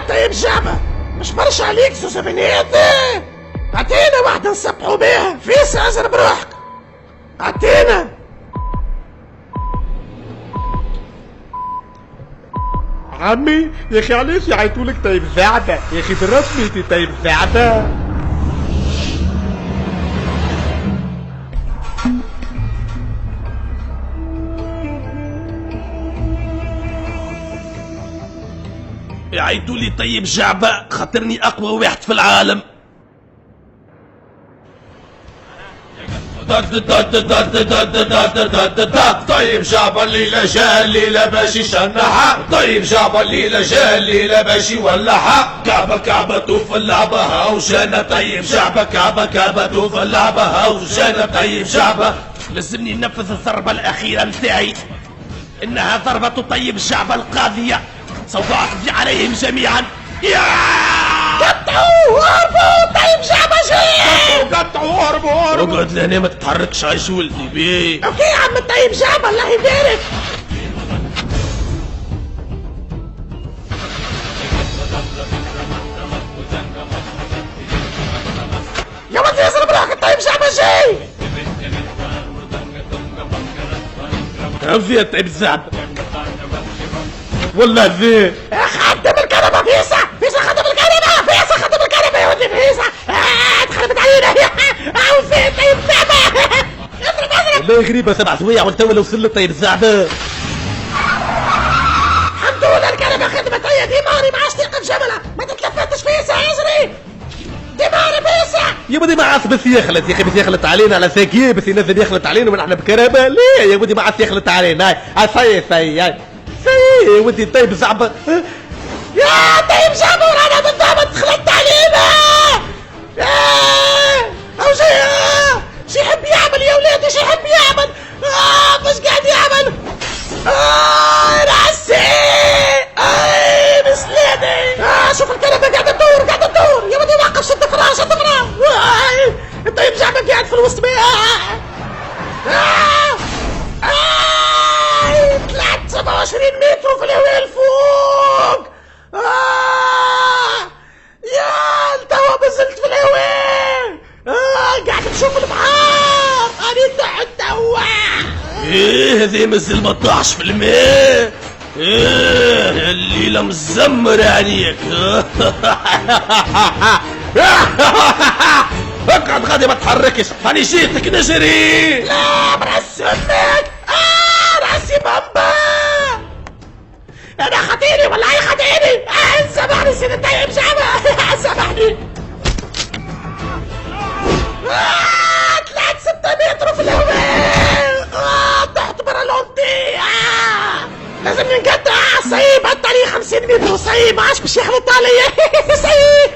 طيب جعبة مش برشا عليك سوسبنيات. اعطينا واحدة نسبحوا بيها. فيس ازر بروحك اعطينا. عمي يا اخي علاش يعيطولك طيب زعبة يا اخي بالرسمي انت طيب زعبة. يعيطولي طيب جعبة خاطرني اقوى واحد في العالم. طيب جاب الليلة جا الليلة باش يشنحها. طيب جاب الليلة جا الليلة باش يولعها. كعبة كعبة توف اللعبة هاو جانا. طيب جعبة كعبة كعبة توف اللعبة هاو جانا. طيب جعبة لازمني ننفذ الضربة الأخيرة متاعي، إنها ضربة طيب الشعب القاضية، سوف أقضي عليهم جميعا. قطعوا هربوا طيب شعب جاي. قطعوا هربوا. اقعد لهنا ما تتحركش عايش ولدي بيه. اوكي يا عم طيب شعب الله يبارك. يا ولدي يضرب روحك طيب شعب جاي. فيها طيب الزعب والله فيه. خدم الكنبة فيسا فيسا خدم الكنبة فيسا خدم الكنبة يا ولدي فيسا. اتخربت علينا او فين طيب الزعبة. اضرب اضرب والله غريبة 7 سوايع والتو لو وصل طيب الزعبة. الحمد لله الكنبة خدمت. هي ديماري ما عادش تلقى جبلة ما تتلفتش فيسا اجري ديماري فيسا. يا ودي ما عاد بس يخلط يا اخي، بس يخلط علينا على ساكيه بس ينزل يخلط علينا ونحن بكرامة. ليه يا ودي ما عاد يخلط علينا. هاي سي يا ودي طيب زعبة. يا طيب زعبة ورانا بالضبط خلطت علينا. او شي يحب يعمل يا ولادي شي يحب يعمل. مش قاعد يعمل. راسي مسليني. شوف الكنبة قاعدة تدور قاعدة تدور يا ودي وقف. شد فراش شد فراش. طيب زعبة قاعد في الوسط بيها. طلعت 27 متر في الهواء الفوق. يا توا نزلت في الهواء. قاعد نشوف البحر. انا تحت توا. ايه هذه مازال ما طاحش في الماء. ايه الليلة مزمر عليك. اقعد غادي ما تحركش. هاني جيتك نجري. لا براس امك. راسي بامبا. انا خطيري والله خطيري. سامحني سيدي الطيب شعبة. سامحني. طلعت 6 متر في الهواء. تحت برالونتي. لازم نقطع. صعيب قطع لي 50 متر. صعيب عاش باش يحلط عليا. صعيب.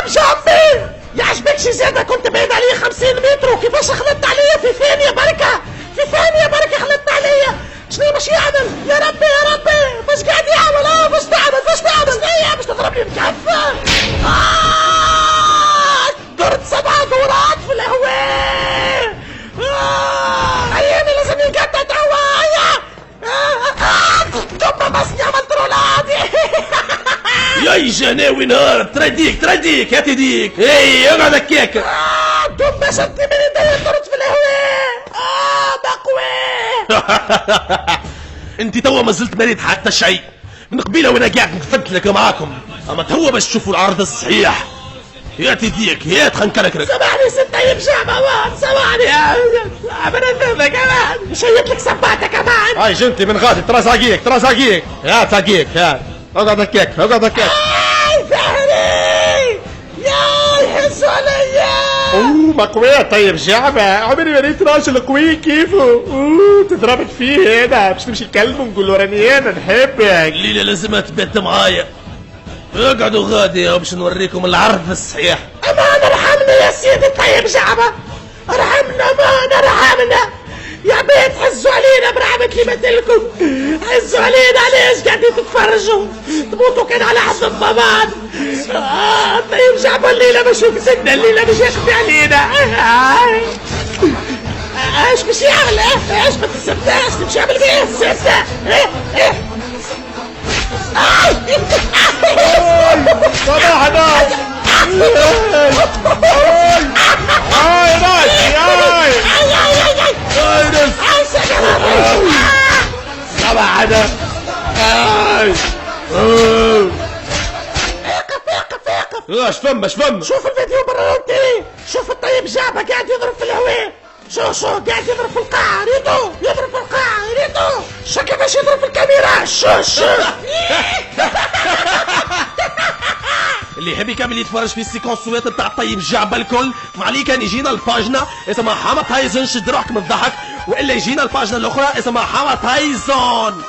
بجنبي يعجبكش زيادة. كنت بعيد عليه 50 متر وكيفاش خلطت عليا في ثانية بركة. في ثانية بركة خلطت عليا. شنو باش يعمل يا ربي يا ربي. باش قاعد يعمل. باش تعمل باش تعمل. هي باش تضربني بكفة. درت 7 دورات في الهواء. ايامي لازم ينقطع توا. ثم بس عملت رولادي. يا جناوي نهار ترديك هاتي ديك. اي اقعد هكاك. ثم شدني من يدي درت في الهواء. بقوي. انت توا ما زلت مريض حتى شيء. من قبيله وانا قاعد نفد لك معاكم، اما توا باش تشوفوا العرض الصحيح. هاتي ديك هات خنكركرك. سامحني ست طيب شعبة سامحني. عملنا الذنب كمان. شيت لك سبعتك كمان. هاي جنتي من غادي ترازاقيك هات ساقيك هات. اقعد هكاك. ظهري يا يحسوا عليا. مقوية طيب جعبة. عمري ما ريت راجل قوي كيفه. تضربت فيه هنا باش نمشي نكلمه نقول له راني انا نحبك. الليلة لازم تبات معايا. اقعدوا غادي باش نوريكم العرض الصحيح. امان ارحمنا يا سيدي طيب جعبة. ارحمنا امان ارحمنا. يا بيت حزوا علينا برحمة اللي مثلكم. حزوا علينا علاش قاعدين تتفرجوا تموتوا كان على حد الضمان. طيب جعبة الليلة باش يكسدنا. الليلة باش يخفي علينا. ايش باش يعمل؟ ايش ما تسبناش باش يعمل بيه السبة. اش فما شوف الفيديو برا التيلي، شوف الطيب جعبة قاعد يضرب في الهواء، شو قاعد يضرب في القاعة، ريتو يضرب في القاعة، ريتو شو كيفاش يضرب في الكاميرا، شو اللي يحب يكمل يتفرج في السيكونسوات بتاع الطيب جعبة الكل معليه كان يجينا الباجنة اسمها حما تايزون شد روحك من الضحك، والا يجينا الباجنة الاخرى اسمها حما تايزون.